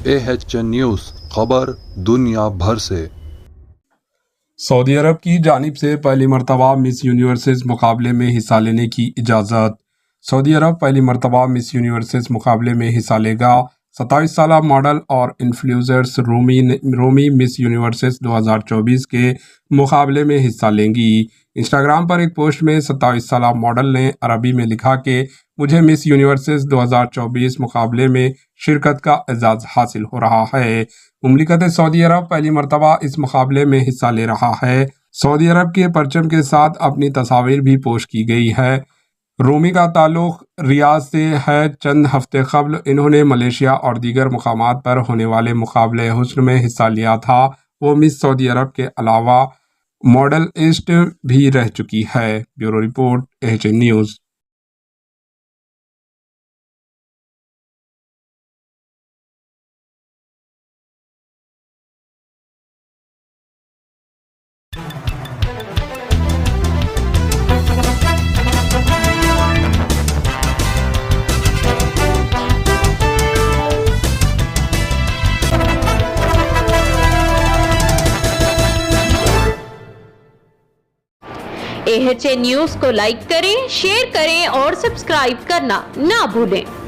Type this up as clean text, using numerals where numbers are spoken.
AHN news खबर दुनिया भर से। सऊदी अरब की जानिब से पहली मरतबा मिस यूनिवर्सिस मुकाबले में हिस्सा लेने की इजाज़त। सऊदी अरब पहली मरतबा मिस यूनिवर्सिस मुकाबले में हिस्सा लेगा। 27 साल मॉडल और इन्फ्लुएंसर्स रोमी मिस यूनिवर्सिस 2024 के मुकाबले में हिस्सा लेंगी। इंस्टाग्राम पर एक पोस्ट में 27 साल मॉडल ने अरबी में लिखा कि मुझे मिस यूनिवर्सिस 2024 मुकाबले में शिरकत का एजाज़ हासिल हो रहा है। मुमलिकत सऊदी अरब पहली मरतबा इस मुकाबले में हिस्सा ले रहा है। सऊदी अरब के परचम के साथ अपनी तस्वीर भी पोस्ट की गई है। रूमी का ताल्लुक रियाद से है। चंद हफ्ते कबल इन्होंने मलेशिया और दीगर मुकामात पर होने वाले मुकाबले हुस्न में हिस्सा लिया था। वो मिस सऊदी अरब के अलावा मॉडलिस्ट भी रह चुकी है। Bureau report, AHN news. AHN news को लाइक करें, शेयर करें और सब्सक्राइब करना ना भूलें।